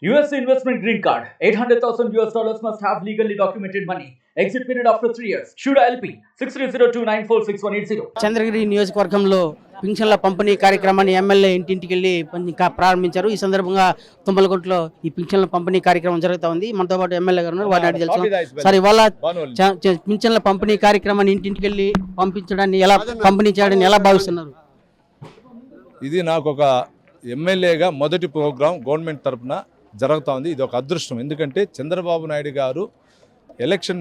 US investment green card. $800,000 must have legally documented money. Exit period after 3 years. Shuda LP 6302946180. Chandragiri నియోజకవర్గంలో పింఛన్ల పంపిణీ కార్యక్రమాన్ని MLA ఇంటింటికి వెళ్ళి ప్రారంభించారు. ఈ సందర్భంగా తుమ్మలగుంటలో ఈ పింఛన్ల పంపిణీ కార్యక్రమం జరుగుతూ ఉంది. మనతో పాటు ఎమ్మెల్యే గారు ఉన్నారు. వారిని అడిగి తెలుసు. సార్, ఇవాళ పింఛన్ల పంపిణీ కార్యక్రమాన్ని ఇంటింటికి వెళ్ళి పంపించడాన్ని ఎలా పంపిణీ చేయడాన్ని ఎలా భావిస్తున్నారు? ఇది నాకు ఒక ఎమ్మెల్యేగా మొదటి ప్రోగ్రాం గవర్నమెంట్ తరఫున జరుగుతూ ఉంది. ఇది ఒక అదృష్టం. ఎందుకంటే చంద్రబాబు నాయుడు గారు ఎలక్షన్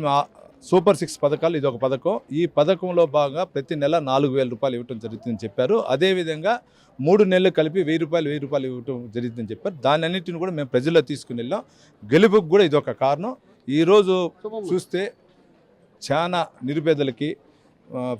సూపర్ 6 పథకాలు ఇది ఒక పథకం. ఈ పథకంలో భాగంగా ప్రతి నెల 4,000 రూపాయలు ఇవ్వటం జరుగుతుందని చెప్పారు. అదేవిధంగా 3 నెలలు కలిపి 1,000 రూపాయలు ఇవ్వటం జరుగుతుందని చెప్పారు. దాని అన్నింటిని కూడా మేము ప్రజల్లో తీసుకుని వెళ్ళాం. గెలుపుకు కూడా ఇది ఒక కారణం. ఈరోజు చూస్తే చాలా నిరుపేదలకి,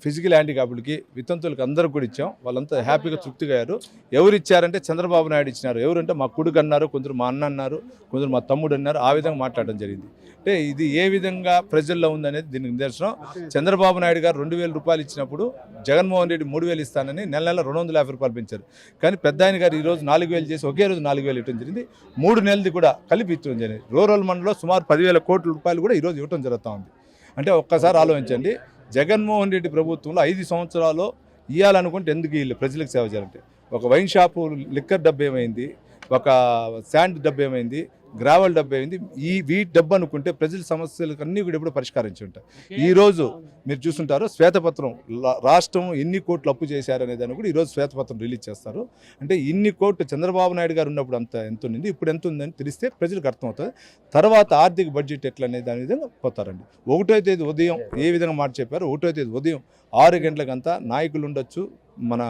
ఫిజికల్ హ్యాండిక్యాప్డ్కి, వితంతువులకి అందరికి కూడా ఇచ్చాం. వాళ్ళంతా హ్యాపీగా తృప్తిగా అయ్యారు. ఎవరు ఇచ్చారంటే చంద్రబాబు నాయుడు ఇచ్చినారు. ఎవరంటే మా కొడుకు అన్నారు, కొందరు మా అన్న అన్నారు, కొందరు మా తమ్ముడు అన్నారు. ఆ విధంగా మాట్లాడడం జరిగింది. అంటే ఇది ఏ విధంగా ప్రజల్లో ఉందనేది దీనికి నిదర్శనం. చంద్రబాబు నాయుడు గారు 2,000 రూపాయలు ఇచ్చినప్పుడు జగన్మోహన్ రెడ్డి 3,000 ఇస్తానని నెల 250 రూపాయలు పెంచారు. కానీ పెద్ద ఆయన గారు ఈరోజు 4,000 చేసి ఒకే రోజు 4,000 ఇవ్వడం జరిగింది. 3 నెలది కూడా కలిపి ఇవ్వడం జరిగింది. రూరల్ మండలంలో సుమారు 10,000 కోట్ల రూపాయలు కూడా ఈరోజు ఇవ్వడం జరుగుతూ ఉంది. అంటే ఒక్కసారి ఆలోచించండి, జగన్మోహన్ రెడ్డి ప్రభుత్వంలో 5 సంవత్సరాలు ఇవ్వాలనుకుంటే ఎందుకు వీళ్ళు ప్రజలకు సేవ చేయాలంటే, ఒక వైన్ షాపు లిక్కర్ డబ్బు ఏమైంది, ఒక శాండ్ డబ్బు ఏమైంది, గ్రావెల్ డబ్బు ఏమైంది, వీటి డబ్బు అనుకుంటే ప్రజల సమస్యలకు అన్నీ కూడా ఎప్పుడు పరిష్కరించి ఉంటాయి. ఈరోజు మీరు చూస్తుంటారు శ్వేతపత్రం, రాష్ట్రం ఎన్ని కోట్లు అప్పు చేశారనే దాన్ని కూడా ఈరోజు శ్వేతపత్రం రిలీజ్ చేస్తారు. అంటే ఇన్ని కోట్లు చంద్రబాబు నాయుడు గారు ఉన్నప్పుడు ఎంత ఉంది, ఇప్పుడు ఎంత ఉందని తెలిస్తే ప్రజలకు అర్థమవుతుంది. తర్వాత ఆర్థిక బడ్జెట్ ఎట్లా అనేది దాని విధంగా పోతారండి. 1వ తేదీ ఉదయం ఏ విధంగా మాట చెప్పారు, 1వ తేదీ ఉదయం 6 గంటలకంతా నాయకులు ఉండొచ్చు, మన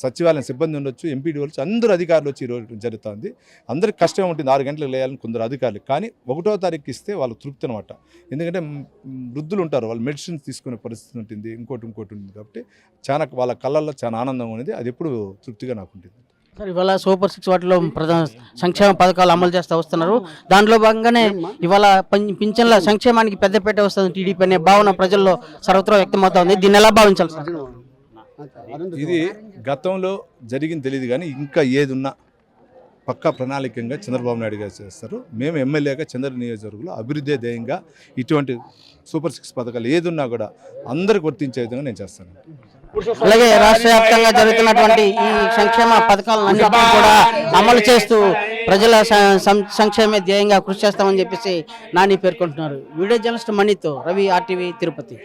సచివాలయం సిబ్బంది ఉండొచ్చు, ఎంపీడీ ఉండొచ్చు, అందరూ అధికారులు వచ్చి ఈరోజు జరుగుతుంది. అందరికి కష్టం ఉంటుంది 6 గంటలకు లేయాలని కొందరు అధికారులు. కానీ 1వ తారీఖు ఇస్తే వాళ్ళు తృప్తి అనమాట. ఎందుకంటే వృద్ధులు ఉంటారు, వాళ్ళు మెడిసిన్స్ తీసుకునే పరిస్థితి ఉంటుంది, ఇంకోటి ఉంటుంది. కాబట్టి చాలా వాళ్ళ కళ్ళల్లో చాలా ఆనందం అనేది, అది ఎప్పుడు తృప్తిగా నాకు ఉంటుంది. సార్, ఇవాళ సూపర్ 6 వాటిలో ప్రధాన సంక్షేమ పథకాలు అమలు చేస్తూ వస్తున్నారు. దాంట్లో భాగంగానే ఇవాళ పింఛన్ల సంక్షేమానికి పెద్దపీట వస్తుంది టీడీపీ అనే భావన ప్రజల్లో సర్వత్రా వ్యక్తమవుతా ఉంది. దీన్ని ఎలా భావించాలి సార్? ఇది గతంలో జరిగింది తెలియదు, కానీ ఇంకా ఏది ఉన్నా పక్కా ప్రణాళికంగా చంద్రబాబు నాయుడు గారు చేస్తారు. మేము ఎమ్మెల్యేగా చంద్ర నియోజకవర్గంలో అభివృద్ధి ధ్యేయంగా ఇటువంటి సూపర్ 6 పథకాలు ఏదున్నా కూడా అందరికి వర్తించే విధంగా నేను చేస్తాను. అలాగే రాష్ట్ర వ్యాప్తంగా జరుగుతున్నటువంటి ఈ సంక్షేమ పథకాలన్నింటినీ కూడా అమలు చేస్తూ ప్రజల సంక్షేమ ధ్యేయంగా కృషి చేస్తామని చెప్పేసి నాని పేర్కొంటున్నారు. వీడియో జర్నలిస్ట్ మణితో రవి, RTV తిరుపతి.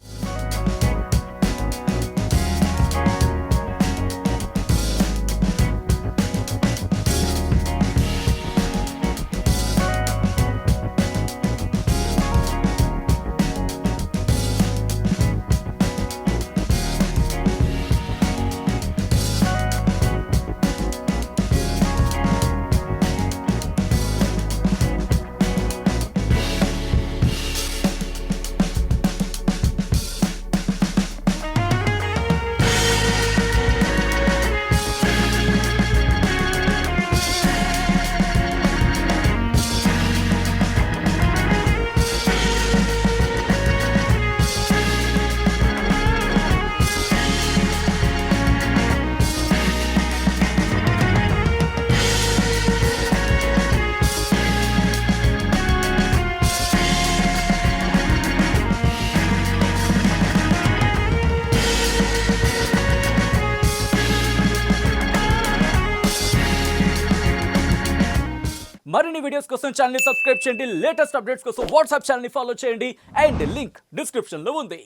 మరిన్ని వీడియోస్ కోసం ఛానల్ ని సబ్స్క్రైబ్ చేయండి. లేటెస్ట్ అప్డేట్స్ కోసం వాట్సాప్ ఛానల్ ని ఫాలో చేయండి. అండ్ లింక్ డిస్క్రిప్షన్ లో ఉంది.